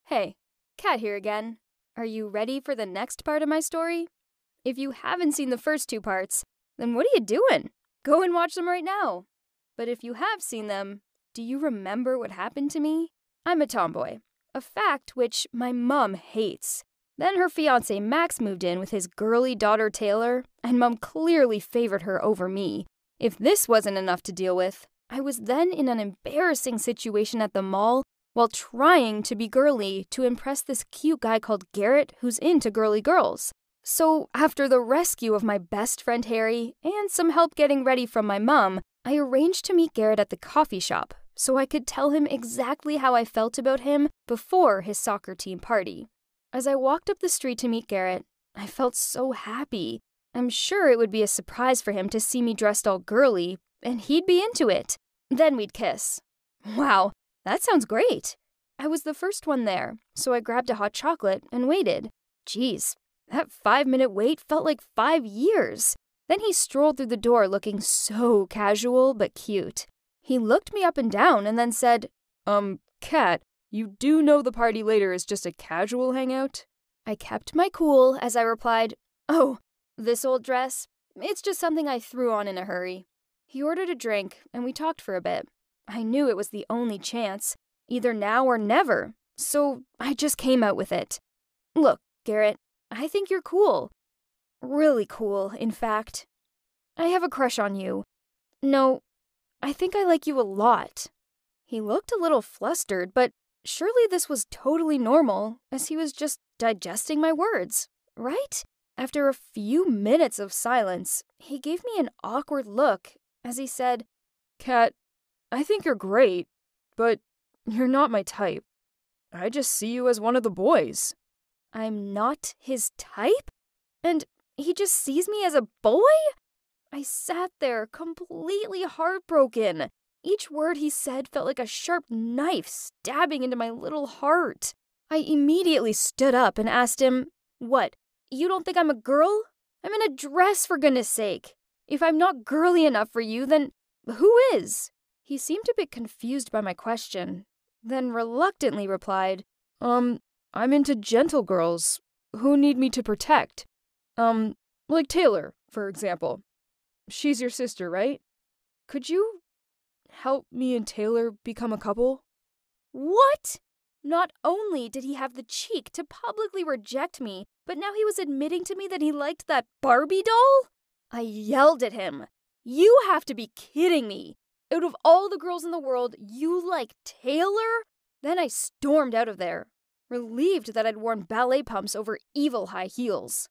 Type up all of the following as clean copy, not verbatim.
Hey, Kat here again. Are you ready for the next part of my story? If you haven't seen the first two parts, then what are you doing? Go and watch them right now. But if you have seen them, do you remember what happened to me? I'm a tomboy, a fact which my mom hates. Then her fiancé Max moved in with his girly daughter Taylor, and Mom clearly favored her over me. If this wasn't enough to deal with, I was then in an embarrassing situation at the mall while trying to be girly to impress this cute guy called Garrett who's into girly girls. So after the rescue of my best friend Harry and some help getting ready from my mom, I arranged to meet Garrett at the coffee shop so I could tell him exactly how I felt about him before his soccer team party. As I walked up the street to meet Garrett, I felt so happy. I'm sure it would be a surprise for him to see me dressed all girly, and he'd be into it. Then we'd kiss. Wow, that sounds great. I was the first one there, so I grabbed a hot chocolate and waited. Geez, that 5-minute wait felt like 5 years. Then he strolled through the door looking so casual but cute. He looked me up and down and then said, Kat, you do know the party later is just a casual hangout? I kept my cool as I replied, Oh, this old dress? It's just something I threw on in a hurry. He ordered a drink and we talked for a bit. I knew it was the only chance, either now or never, so I just came out with it. Look, Garrett, I think you're cool. Really cool, in fact. I have a crush on you. No, I think I like you a lot. He looked a little flustered, but surely this was totally normal, as he was just digesting my words, right? After a few minutes of silence, he gave me an awkward look as he said, Kat, I think you're great, but you're not my type. I just see you as one of the boys. I'm not his type? And he just sees me as a boy? I sat there completely heartbroken. Each word he said felt like a sharp knife stabbing into my little heart. I immediately stood up and asked him, What, you don't think I'm a girl? I'm in a dress, for goodness sake. If I'm not girly enough for you, then who is? He seemed a bit confused by my question, then reluctantly replied, I'm into gentle girls who need me to protect. Like Taylor, for example. She's your sister, right? Could you help me and Taylor become a couple? What? Not only did he have the cheek to publicly reject me, but now he was admitting to me that he liked that Barbie doll? I yelled at him. You have to be kidding me. Out of all the girls in the world, you like Taylor? Then I stormed out of there, relieved that I'd worn ballet pumps over evil high heels.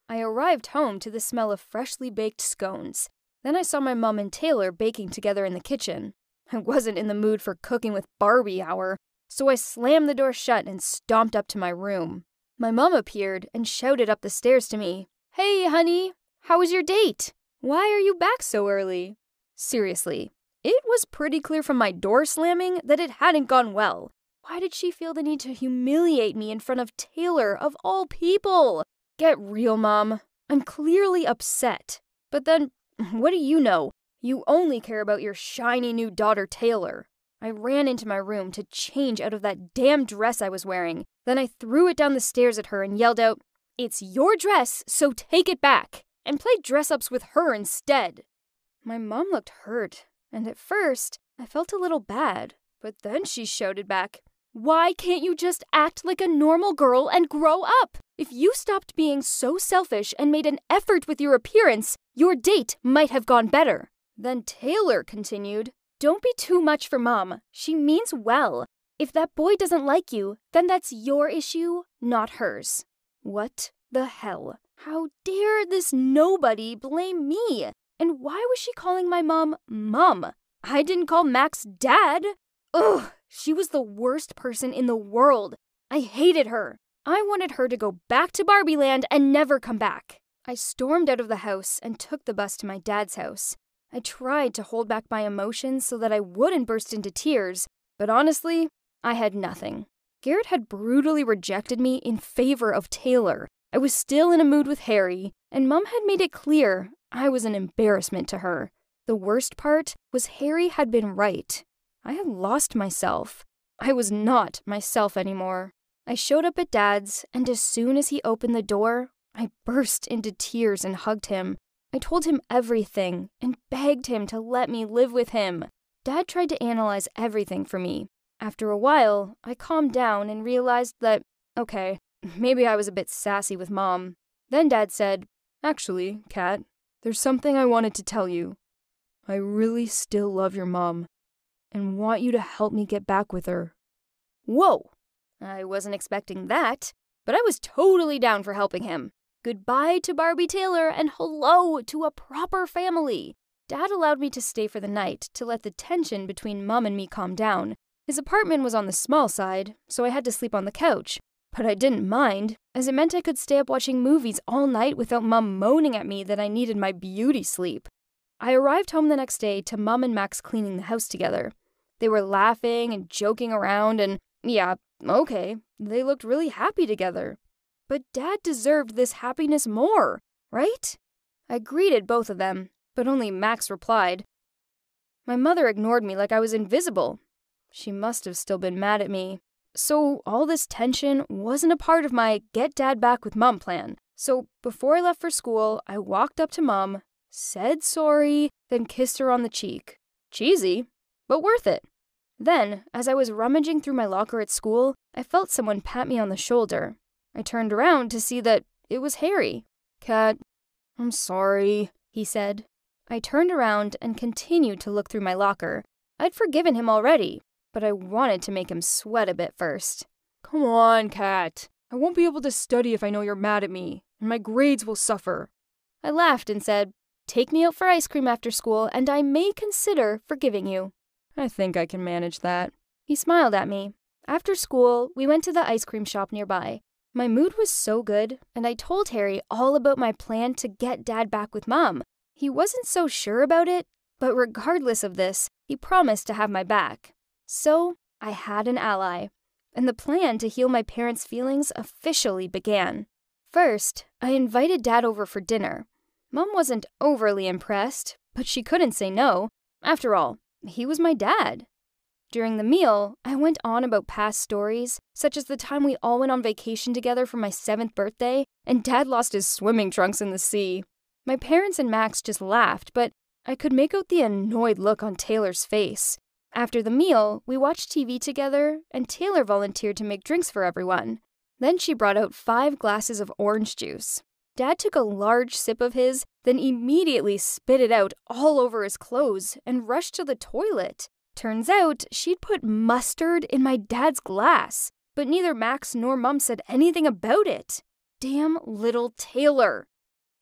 I arrived home to the smell of freshly baked scones. Then I saw my mom and Taylor baking together in the kitchen. I wasn't in the mood for cooking with Barbie hour, so I slammed the door shut and stomped up to my room. My mom appeared and shouted up the stairs to me, Hey, honey, how was your date? Why are you back so early? Seriously, it was pretty clear from my door slamming that it hadn't gone well. Why did she feel the need to humiliate me in front of Taylor, of all people? Get real, Mom. I'm clearly upset. But then, what do you know? You only care about your shiny new daughter, Taylor. I ran into my room to change out of that damn dress I was wearing. Then I threw it down the stairs at her and yelled out, It's your dress, so take it back, and play dress-ups with her instead. My mom looked hurt, and at first, I felt a little bad. But then she shouted back, Why can't you just act like a normal girl and grow up? If you stopped being so selfish and made an effort with your appearance, your date might have gone better. Then Taylor continued, Don't be too much for Mom. She means well. If that boy doesn't like you, then that's your issue, not hers. What the hell? How dare this nobody blame me? And why was she calling my mom Mom? I didn't call Max Dad. Ugh, she was the worst person in the world. I hated her. I wanted her to go back to Barbie Land and never come back. I stormed out of the house and took the bus to my dad's house. I tried to hold back my emotions so that I wouldn't burst into tears, but honestly, I had nothing. Garrett had brutally rejected me in favor of Taylor. I was still in a mood with Harry, and Mom had made it clear I was an embarrassment to her. The worst part was Harry had been right. I had lost myself. I was not myself anymore. I showed up at Dad's, and as soon as he opened the door, I burst into tears and hugged him. I told him everything and begged him to let me live with him. Dad tried to analyze everything for me. After a while, I calmed down and realized that, okay, maybe I was a bit sassy with Mom. Then Dad said, "Actually, Kat, there's something I wanted to tell you. I really still love your mom and want you to help me get back with her." Whoa! I wasn't expecting that, but I was totally down for helping him. Goodbye to Barbie Taylor and hello to a proper family. Dad allowed me to stay for the night to let the tension between Mom and me calm down. His apartment was on the small side, so I had to sleep on the couch. But I didn't mind, as it meant I could stay up watching movies all night without Mom moaning at me that I needed my beauty sleep. I arrived home the next day to Mom and Max cleaning the house together. They were laughing and joking around and, yeah, okay, they looked really happy together. But Dad deserved this happiness more, right? I greeted both of them, but only Max replied. My mother ignored me like I was invisible. She must have still been mad at me. So all this tension wasn't a part of my get Dad back with Mom plan. So before I left for school, I walked up to Mom, said sorry, then kissed her on the cheek. Cheesy, but worth it. Then, as I was rummaging through my locker at school, I felt someone pat me on the shoulder. I turned around to see that it was Harry. "Kat, I'm sorry," he said. I turned around and continued to look through my locker. I'd forgiven him already, but I wanted to make him sweat a bit first. "Come on, Kat. I won't be able to study if I know you're mad at me, and my grades will suffer." I laughed and said, "Take me out for ice cream after school, and I may consider forgiving you." "I think I can manage that." He smiled at me. After school, we went to the ice cream shop nearby. My mood was so good, and I told Harry all about my plan to get Dad back with Mom. He wasn't so sure about it, but regardless of this, he promised to have my back. So, I had an ally, and the plan to heal my parents' feelings officially began. First, I invited Dad over for dinner. Mom wasn't overly impressed, but she couldn't say no. After all, he was my dad. During the meal, I went on about past stories, such as the time we all went on vacation together for my 7th birthday, and Dad lost his swimming trunks in the sea. My parents and Max just laughed, but I could make out the annoyed look on Taylor's face. After the meal, we watched TV together, and Taylor volunteered to make drinks for everyone. Then she brought out 5 glasses of orange juice. Dad took a large sip of his, then immediately spit it out all over his clothes and rushed to the toilet. Turns out she'd put mustard in my dad's glass, but neither Max nor Mom said anything about it. Damn little Taylor.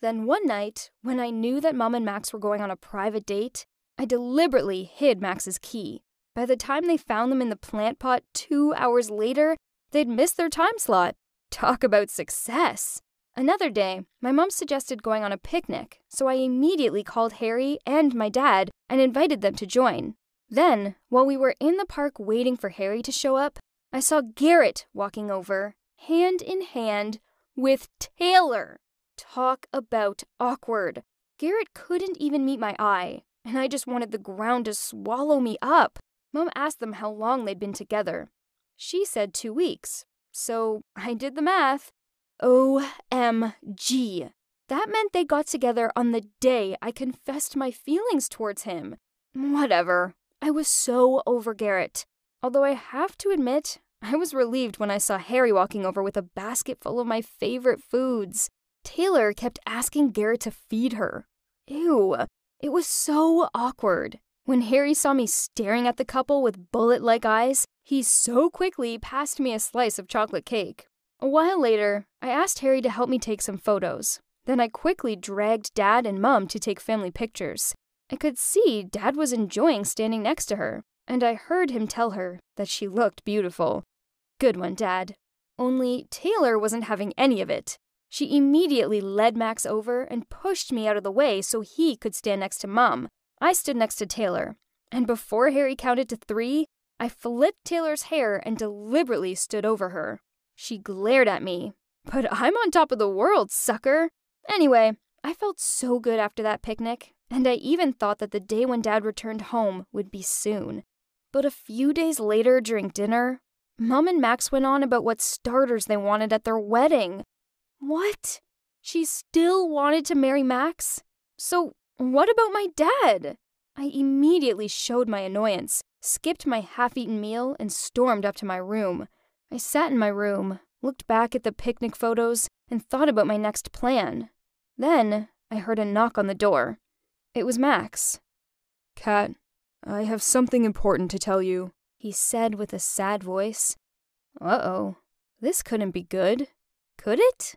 Then one night, when I knew that Mom and Max were going on a private date, I deliberately hid Max's key. By the time they found them in the plant pot 2 hours later, they'd missed their time slot. Talk about success. Another day, my mom suggested going on a picnic, so I immediately called Harry and my dad and invited them to join. Then, while we were in the park waiting for Harry to show up, I saw Garrett walking over, hand in hand, with Taylor. Talk about awkward. Garrett couldn't even meet my eye, and I just wanted the ground to swallow me up. Mom asked them how long they'd been together. She said 2 weeks, so I did the math. OMG. That meant they got together on the day I confessed my feelings towards him. Whatever. I was so over Garrett. Although I have to admit, I was relieved when I saw Harry walking over with a basket full of my favorite foods. Taylor kept asking Garrett to feed her. Ew. It was so awkward. When Harry saw me staring at the couple with bullet-like eyes, he so quickly passed me a slice of chocolate cake. A while later, I asked Harry to help me take some photos. Then I quickly dragged Dad and Mom to take family pictures. I could see Dad was enjoying standing next to her, and I heard him tell her that she looked beautiful. Good one, Dad. Only Taylor wasn't having any of it. She immediately led Max over and pushed me out of the way so he could stand next to Mom. I stood next to Taylor, and before Harry counted to 3, I flipped Taylor's hair and deliberately stood over her. She glared at me. But I'm on top of the world, sucker! Anyway, I felt so good after that picnic, and I even thought that the day when Dad returned home would be soon. But a few days later during dinner, Mom and Max went on about what starters they wanted at their wedding. What? She still wanted to marry Max? So, what about my dad? I immediately showed my annoyance, skipped my half-eaten meal, and stormed up to my room. I sat in my room, looked back at the picnic photos, and thought about my next plan. Then, I heard a knock on the door. It was Max. "Kat, I have something important to tell you," he said with a sad voice. Uh-oh, this couldn't be good. Could it?